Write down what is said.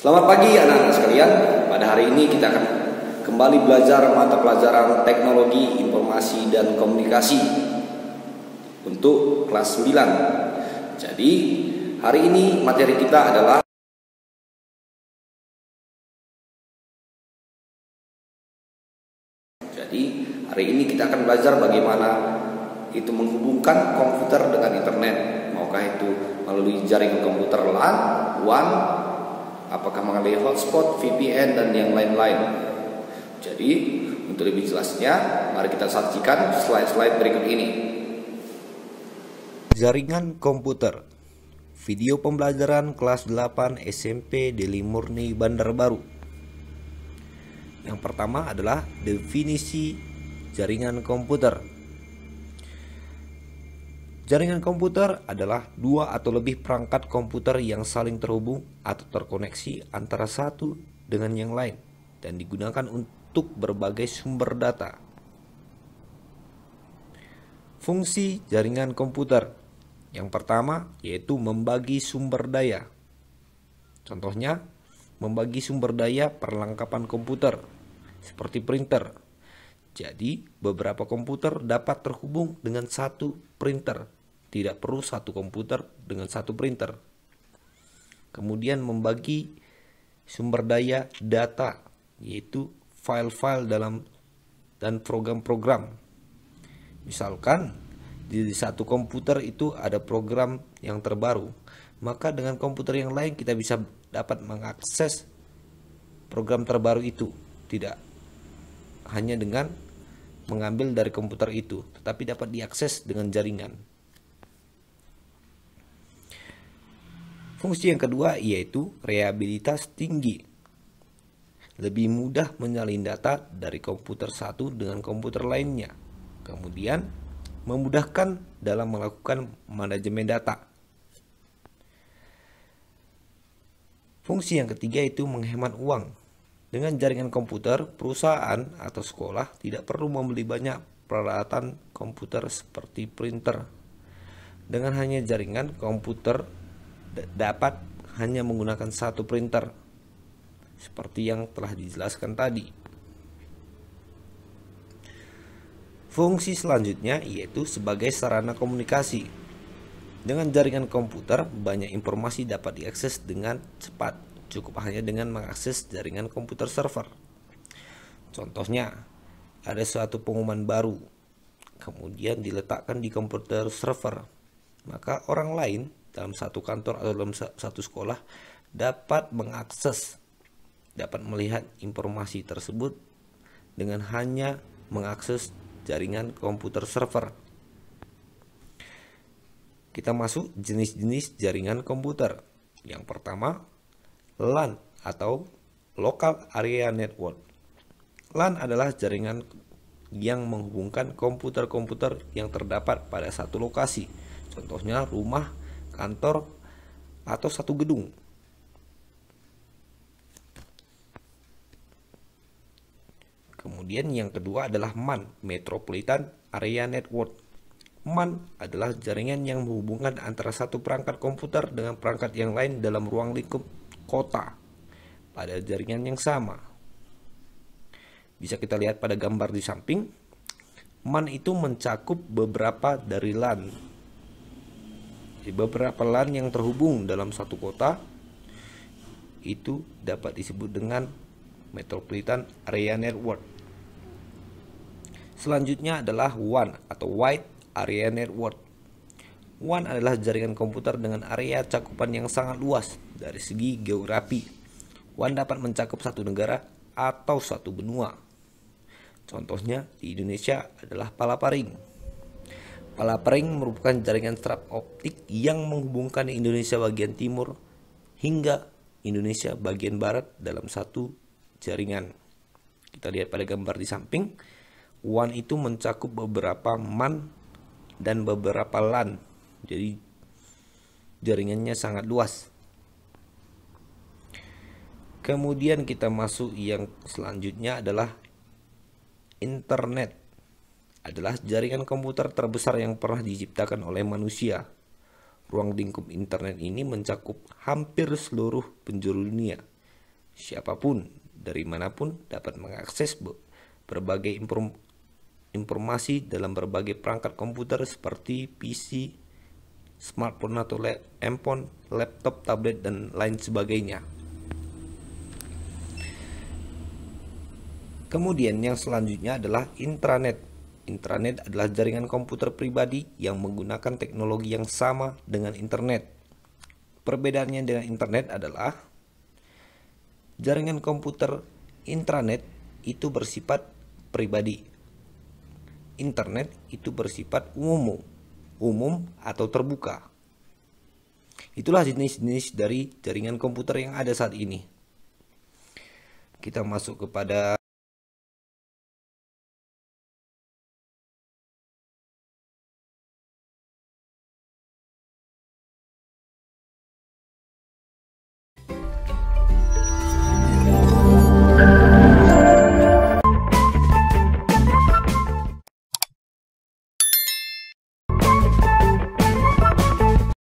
Selamat pagi anak-anak sekalian. Pada hari ini kita akan kembali belajar mata pelajaran Teknologi Informasi dan Komunikasi untuk kelas 9. Jadi, hari ini materi kita adalah akan belajar bagaimana itu menghubungkan komputer dengan internet. Maukah itu melalui jaringan komputer LAN, WAN, apakah melalui hotspot, VPN, dan yang lain-lain. Jadi, untuk lebih jelasnya, mari kita saksikan slide-slide berikut ini. Jaringan komputer. Video pembelajaran kelas 8 SMP Deli Murni Bandar Baru. Yang pertama adalah definisi jaringan komputer. Jaringan komputer adalah dua atau lebih perangkat komputer yang saling terhubung atau terkoneksi antara satu dengan yang lain dan digunakan untuk berbagai sumber data. Fungsi jaringan komputer. Yang pertama yaitu membagi sumber daya. Contohnya, membagi sumber daya perlengkapan komputer seperti printer. Jadi, beberapa komputer dapat terhubung dengan satu printer. Tidak perlu satu komputer dengan satu printer. Kemudian membagi sumber daya data, yaitu file-file dan program-program. Misalkan, di satu komputer itu ada program yang terbaru, maka dengan komputer yang lain kita bisa dapat mengakses program terbaru itu. Tidak hanya dengan mengambil dari komputer itu, tetapi dapat diakses dengan jaringan. Fungsi yang kedua yaitu reliabilitas tinggi. Lebih mudah menyalin data dari komputer satu dengan komputer lainnya. Kemudian memudahkan dalam melakukan manajemen data. Fungsi yang ketiga itu menghemat uang. Dengan jaringan komputer, perusahaan atau sekolah tidak perlu membeli banyak peralatan komputer seperti printer. Dengan hanya jaringan komputer dapat hanya menggunakan satu printer, seperti yang telah dijelaskan tadi. Fungsi selanjutnya yaitu sebagai sarana komunikasi. Dengan jaringan komputer, banyak informasi dapat diakses dengan cepat. Cukup hanya dengan mengakses jaringan komputer server. Contohnya, ada suatu pengumuman baru, kemudian diletakkan di komputer server. Maka orang lain dalam satu kantor atau dalam satu sekolah dapat mengakses, dapat melihat informasi tersebut dengan hanya mengakses jaringan komputer server. Kita masuk jenis-jenis jaringan komputer. Yang pertama, LAN atau Local Area Network. LAN adalah jaringan yang menghubungkan komputer-komputer yang terdapat pada satu lokasi. Contohnya rumah, kantor, atau satu gedung. Kemudian yang kedua adalah MAN, Metropolitan Area Network. MAN adalah jaringan yang menghubungkan antara satu perangkat komputer dengan perangkat yang lain dalam ruang lingkup kota pada jaringan yang sama. Bisa kita lihat pada gambar di samping. MAN itu mencakup beberapa dari LAN. Jadi beberapa LAN yang terhubung dalam satu kota itu dapat disebut dengan Metropolitan Area Network. Selanjutnya adalah WAN atau Wide Area Network. WAN adalah jaringan komputer dengan area cakupan yang sangat luas dari segi geografi. WAN dapat mencakup satu negara atau satu benua. Contohnya di Indonesia adalah Palaparing. Palaparing merupakan jaringan strap optik yang menghubungkan Indonesia bagian timur hingga Indonesia bagian barat dalam satu jaringan. Kita lihat pada gambar di samping. WAN itu mencakup beberapa MAN dan beberapa LAN. Jadi jaringannya sangat luas. Kemudian kita masuk yang selanjutnya adalah internet. Adalah jaringan komputer terbesar yang pernah diciptakan oleh manusia. Ruang lingkup internet ini mencakup hampir seluruh penjuru dunia. Siapapun dari manapun dapat mengakses berbagai informasi dalam berbagai perangkat komputer seperti PC, smartphone atau handphone, laptop, tablet, dan lain sebagainya. Kemudian yang selanjutnya adalah intranet. Intranet adalah jaringan komputer pribadi yang menggunakan teknologi yang sama dengan internet. Perbedaannya dengan internet adalah jaringan komputer intranet itu bersifat pribadi. Internet itu bersifat umum atau terbuka. Itulah jenis-jenis dari jaringan komputer yang ada saat ini. Kita masuk kepada